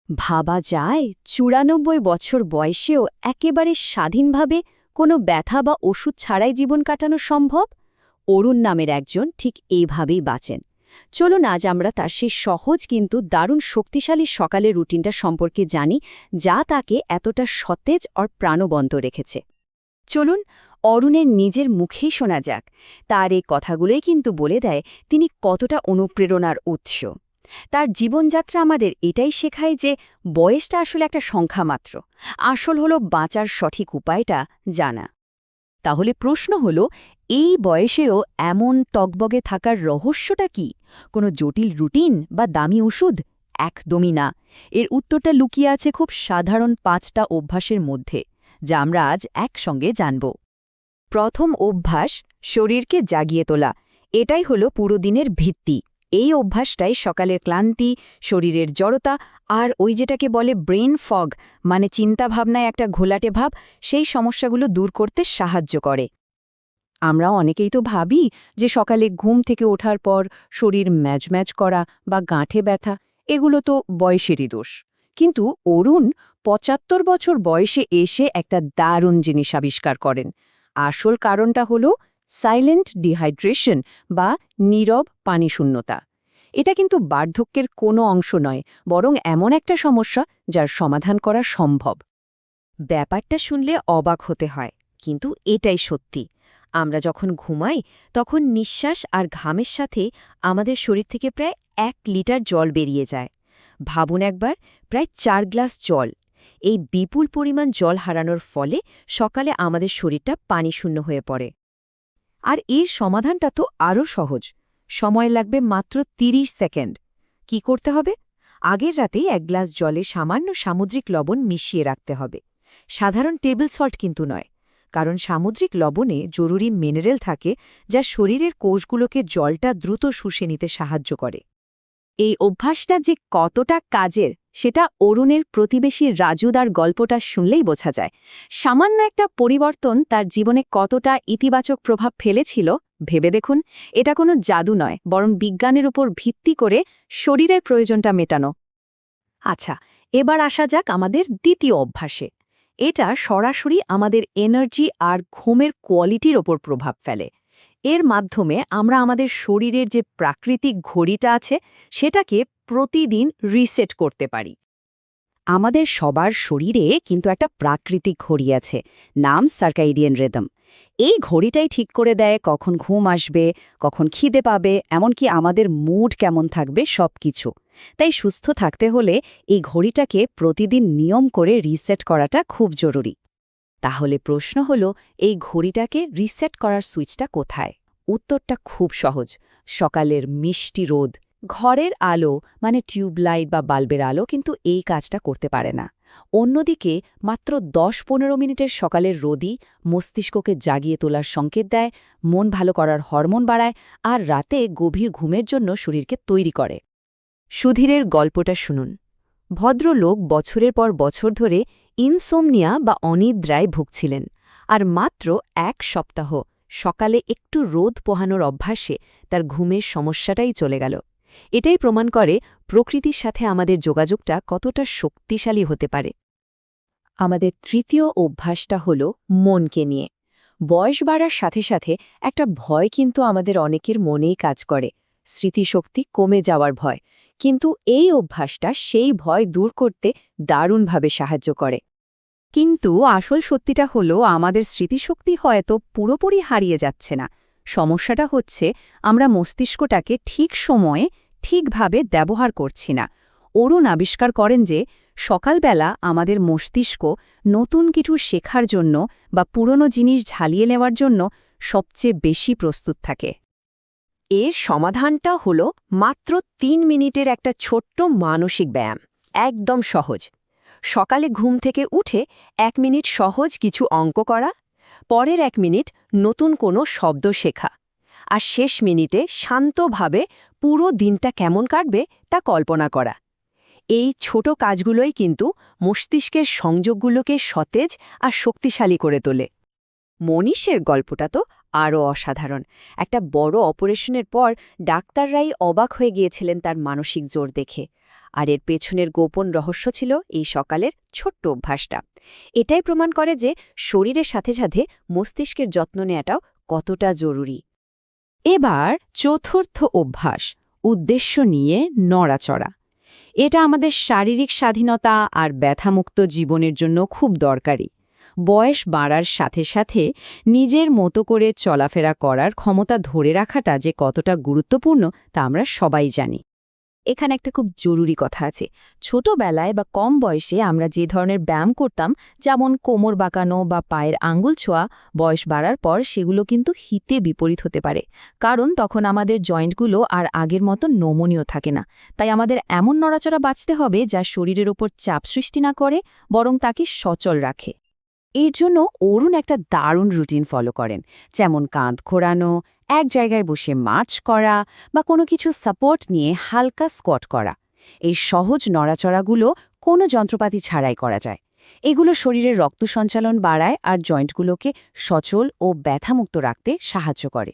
ভাবা যায় ৯৪ বছর বয়সেও একেবারে স্বাধীনভাবে কোনো ব্যথা বা ওষুধ ছাড়াই জীবন কাটানো সম্ভব? অরুণ নামের একজন ঠিক এইভাবেই বাঁচেন। চলুন আজ আমরা তার সেই সহজ কিন্তু দারুণ শক্তিশালী সকালের রুটিনটা সম্পর্কে জানি, যা তাকে এতটা সতেজ আর প্রাণবন্ত রেখেছে। চলুন অরুণের নিজের মুখেই শোনা যাক। তার এই কথাগুলোই কিন্তু বলে দেয় তিনি কতটা অনুপ্রেরণার উৎস। তার জীবনযাত্রা আমাদের এটাই শেখায় যে বয়সটা আসলে একটা সংখ্যা মাত্র, আসল হলো বাঁচার সঠিক উপায়টা জানা। তাহলে প্রশ্ন হলো, এই বয়সেও এমন টকবগে থাকার রহস্যটা কি? কোনো জটিল রুটিন বা দামি ওষুধ? একদমই না। এর উত্তরটা লুকিয়ে আছে খুব সাধারণ ৫টা অভ্যাসের মধ্যে, যা আমরা আজ একসঙ্গে জানব। প্রথম অভ্যাস, শরীরকে জাগিয়ে তোলা। এটাই হলো পুরো দিনের ভিত্তি। এই অভ্যাসটাই সকালের ক্লান্তি, শরীরের জড়তা আর ওই যেটাকে বলে ব্রেন ফগ, মানে চিন্তাভাবনায় একটা ঘোলাটে ভাব, সেই সমস্যাগুলো দূর করতে সাহায্য করে। আমরা অনেকেই তো ভাবি যে সকালে ঘুম থেকে ওঠার পর শরীর ম্যাজম্যাজ করা বা গাঁঠে ব্যথা, এগুলো তো বয়সেরই দোষ। কিন্তু অরুণ ৭৫ বছর বয়সে এসে একটা দারুণ জিনিস আবিষ্কার করেন। আসল কারণটা হলো সাইলেন্ট ডিহাইড্রেশন বা নীরব পানিশূন্যতা। এটা কিন্তু বার্ধক্যের কোনো অংশ নয়, বরং এমন একটা সমস্যা যার সমাধান করা সম্ভব। ব্যাপারটা শুনলে অবাক হতে হয়, কিন্তু এটাই সত্যি। আমরা যখন ঘুমাই তখন নিঃশ্বাস আর ঘামের সাথে আমাদের শরীর থেকে প্রায় ১ লিটার জল বেরিয়ে যায়। ভাবুন একবার, প্রায় ৪ গ্লাস জল। এই বিপুল পরিমাণ জল হারানোর ফলে সকালে আমাদের শরীরটা পানিশূন্য হয়ে পড়ে। আর এর সমাধানটা তো আরও সহজ। সময় লাগবে মাত্র ৩০ সেকেন্ড। কি করতে হবে? আগের রাতেই ১ গ্লাস জলে সামান্য সামুদ্রিক লবণ মিশিয়ে রাখতে হবে। সাধারণ টেবিল সল্ট কিন্তু নয়, কারণ সামুদ্রিক লবণে জরুরি মিনারেল থাকে যা শরীরের কোষগুলোকে জলটা দ্রুত শুষে নিতে সাহায্য করে। এই অভ্যাসটা যে কতটা কাজের সেটা অরুণের প্রতিবেশী রাজুদার গল্পটা শুনলেই বোঝা যায়। সামান্য একটা পরিবর্তন তার জীবনে কতটা ইতিবাচক প্রভাব ফেলেছিল ভেবে দেখুন। এটা কোনো জাদু নয়, বরং বিজ্ঞানের উপর ভিত্তি করে শরীরের প্রয়োজনটা মেটানো। আচ্ছা, এবার আসা যাক আমাদের দ্বিতীয় অভ্যাসে। এটা সরাসরি আমাদের এনার্জি আর ঘুমের কোয়ালিটির ওপর প্রভাব ফেলে। এর মাধ্যমে আমরা আমাদের শরীরের যে প্রাকৃতিক ঘড়িটা আছে সেটাকে প্রতিদিন রিসেট করতে পারি। আমাদের সবার শরীরে কিন্তু একটা প্রাকৃতিক ঘড়ি আছে, নাম সার্কাইডিয়ান রিদম। এই ঘড়িটাই ঠিক করে দেয় কখন ঘুম আসবে, কখন খিদে পাবে, এমনকি আমাদের মুড কেমন থাকবে সবকিছু। তাই সুস্থ থাকতে হলে এই ঘড়িটাকে প্রতিদিন নিয়ম করে রিসেট করাটা খুব জরুরি। তাহলে প্রশ্ন হলো, এই ঘড়িটাকে রিসেট করার সুইচটা কোথায়? উত্তরটা খুব সহজ। সকালের মিষ্টি রোদ, ঘরের আলো মানে টিউবলাইট বা বাল্বের আলো কিন্তু এই কাজটা করতে পারে না। অন্যদিকে মাত্র ১০-১৫ মিনিটের সকালের রোদই মস্তিষ্ককে জাগিয়ে তোলার সংকেত দেয়, মন ভালো করার হরমোন বাড়ায় আর রাতে গভীর ঘুমের জন্য শরীরকে তৈরি করে। সুধীরের গল্পটা শুনুন। ভদ্রলোক বছরের পর বছর ধরে ইনসোমনিয়া বা অনিদ্রায় ভুগছিলেন, আর মাত্র ১ সপ্তাহ সকালে একটু রোদ পোহানোর অভ্যাসে তার ঘুমের সমস্যাটাই চলে গেল। এটাই প্রমাণ করে প্রকৃতির সাথে আমাদের যোগাযোগটা কতটা শক্তিশালী হতে পারে। আমাদের তৃতীয় অভ্যাসটা হল মনকে নিয়ে। বয়স বাড়ার সাথে সাথে একটা ভয় কিন্তু আমাদের অনেকের মনেই কাজ করে, স্মৃতিশক্তি কমে যাওয়ার ভয়। কিন্তু এই অভ্যাসটা সেই ভয় দূর করতে দারুণভাবে সাহায্য করে। কিন্তু আসল সত্যিটা হলো, আমাদের স্মৃতিশক্তি হয়তো পুরোপুরি হারিয়ে যাচ্ছে না। সমস্যাটা হচ্ছে আমরা মস্তিষ্কটাকে ঠিক সময়ে ঠিকভাবে ব্যবহার করছি না। অরুণ আবিষ্কার করেন যে সকালবেলা আমাদের মস্তিষ্ক নতুন কিছু শেখার জন্য বা পুরনো জিনিস ঝালিয়ে নেওয়ার জন্য সবচেয়ে বেশি প্রস্তুত থাকে। এর সমাধানটা হলো মাত্র ৩ মিনিটের একটা ছোট্ট মানসিক ব্যায়াম। একদম সহজ। সকালে ঘুম থেকে উঠে ১ মিনিট সহজ কিছু অঙ্ক করা, পরের ১ মিনিট নতুন কোনো শব্দ শেখা, আর শেষ মিনিটে শান্তভাবে পুরো দিনটা কেমন কাটবে তা কল্পনা করা। এই ছোট কাজগুলোই কিন্তু মস্তিষ্কের সংযোগগুলোকে সতেজ আর শক্তিশালী করে তোলে। মনীষের গল্পটা তো আরও অসাধারণ। একটা বড় অপারেশনের পর ডাক্তাররাই অবাক হয়ে গিয়েছিলেন তার মানসিক জোর দেখে। আর এর পেছনের গোপন রহস্য ছিল এই সকালের ছোট্ট অভ্যাসটা। এটাই প্রমাণ করে যে শরীরের সাথে সাথে মস্তিষ্কের যত্ন নেওয়াটাও কতটা জরুরি। এবার চতুর্থ অভ্যাস, উদ্দেশ্য নিয়ে নড়াচড়া। এটা আমাদের শারীরিক স্বাধীনতা আর ব্যথামুক্ত জীবনের জন্য খুব দরকারি। বয়স বাড়ার সাথে সাথে নিজের মতো করে চলাফেরা করার ক্ষমতা ধরে রাখাটা যে কতটা গুরুত্বপূর্ণ তা আমরা সবাই জানি। এখানে একটা খুব জরুরি কথা আছে। ছোটবেলায় বা কম বয়সে আমরা যে ধরনের ব্যায়াম করতাম, যেমন কোমর বাঁকানো বা পায়ের আঙ্গুল ছোঁয়া, বয়স বাড়ার পর সেগুলো কিন্তু হিতে বিপরীত হতে পারে। কারণ তখন আমাদের জয়েন্টগুলো আর আগের মতো নমনীয় থাকে না। তাই আমাদের এমন নড়াচড়া বাঁচতে হবে যা শরীরের ওপর চাপ সৃষ্টি না করে, বরং তাকে সচল রাখে। এর জন্য অরুণ একটা দারুণ রুটিন ফলো করেন, যেমন কাঁধ ঘোরানো, এক জায়গায় বসে মার্চ করা বা কোনো কিছু সাপোর্ট নিয়ে হালকা স্কোয়াট করা। এই সহজ নড়াচড়াগুলো কোনো যন্ত্রপাতি ছাড়াই করা যায়। এগুলো শরীরের রক্ত সঞ্চালন বাড়ায় আর জয়েন্টগুলোকে সচল ও ব্যথামুক্ত রাখতে সাহায্য করে।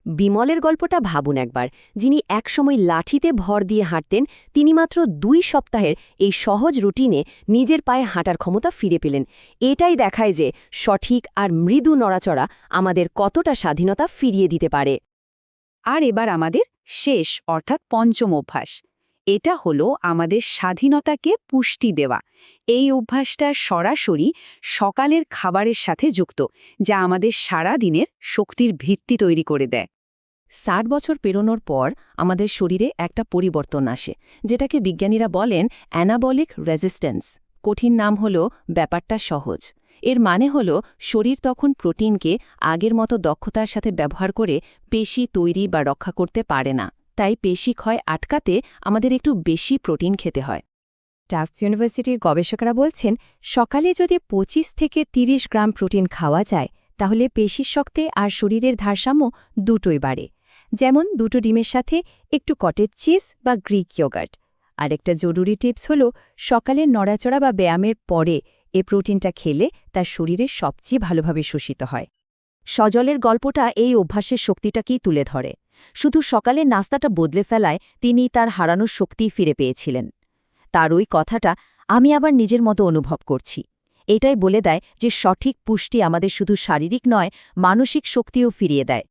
বিমলের গল্পটা ভাবুন একবার, যিনি একসময় লাঠিতে ভর দিয়ে হাঁটতেন, তিনি মাত্র 2 সপ্তাহের এই সহজ রুটিনে নিজের পায়ে হাঁটার ক্ষমতা ফিরে পেলেন। এটাই দেখায় যে সঠিক আর মৃদু নড়াচড়া আমাদের কতটা স্বাধীনতা ফিরিয়ে দিতে পারে। আর এবার আমাদের শেষ অর্থাৎ পঞ্চম অভ্যাস। এটা হলো আমাদের স্বাধীনতাকে পুষ্টি দেওয়া। এই অভ্যাসটা সরাসরি সকালের খাবারের সাথে যুক্ত, যা আমাদের সারা দিনের শক্তির ভিত্তি তৈরি করে দেয়। 60 বছর পেরোনোর পর আমাদের শরীরে একটা পরিবর্তন আসে, যেটাকে বিজ্ঞানীরা বলেন অ্যানাবলিক রেজিস্ট্যান্স। কঠিন নাম হলো, ব্যাপারটা সহজ। এর মানে হলো শরীর তখন প্রোটিনকে আগের মতো দক্ষতার সাথে ব্যবহার করে পেশি তৈরি বা রক্ষা করতে পারে না। তাই পেশি ক্ষয় আটকাতে আমাদের একটু বেশি প্রোটিন খেতে হয়। টাফটস ইউনিভার্সিটির গবেষকেরা বলছেন, সকালে যদি 25 থেকে 30 গ্রাম প্রোটিন খাওয়া যায়, তাহলে পেশির শক্তি আর শরীরের ভারসাম্য দুটোই বাড়ে। যেমন 2টো ডিমের সাথে একটু কটেজ চিজ বা গ্রিক ইয়োগার্ট। আরেকটা জরুরি টিপস হল, সকালের নড়াচড়া বা ব্যায়ামের পরে এ প্রোটিনটা খেলে তার শরীরে সবচেয়ে ভালোভাবে শোষিত হয়। সজলের গল্পটা এই অভ্যাসের শক্তিটাকেই তুলে ধরে। শুধু সকালের নাস্তাটা বদলে ফেলায় তিনি তার হারানো শক্তি ফিরে পেয়েছিলেন। তার ওই কথাটা আমি আবার নিজের মতো অনুভব করছি। এটাই বলে দেয় যে সঠিক পুষ্টি আমাদের শুধু শারীরিক নয়, মানসিক শক্তিও ফিরিয়ে দেয়।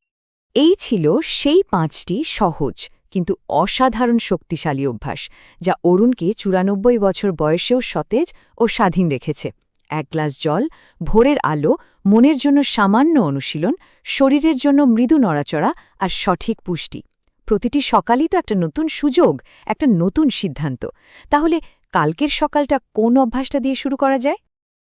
এই ছিল সেই 5টি সহজ কিন্তু অসাধারণ শক্তিশালী অভ্যাস, যা অরুণকে 94 বছর বয়সেও সতেজ ও স্বাধীন রেখেছে। 1 গ্লাস জল, ভোরের আলো, মনের জন্য সামান্য অনুশীলন, শরীরের জন্য মৃদু নড়াচড়া আর সঠিক পুষ্টি। প্রতিটি সকালই তো একটা নতুন সুযোগ, একটা নতুন সিদ্ধান্ত। তাহলে কালকের সকালটা কোন অভ্যাসটা দিয়ে শুরু করা যায়?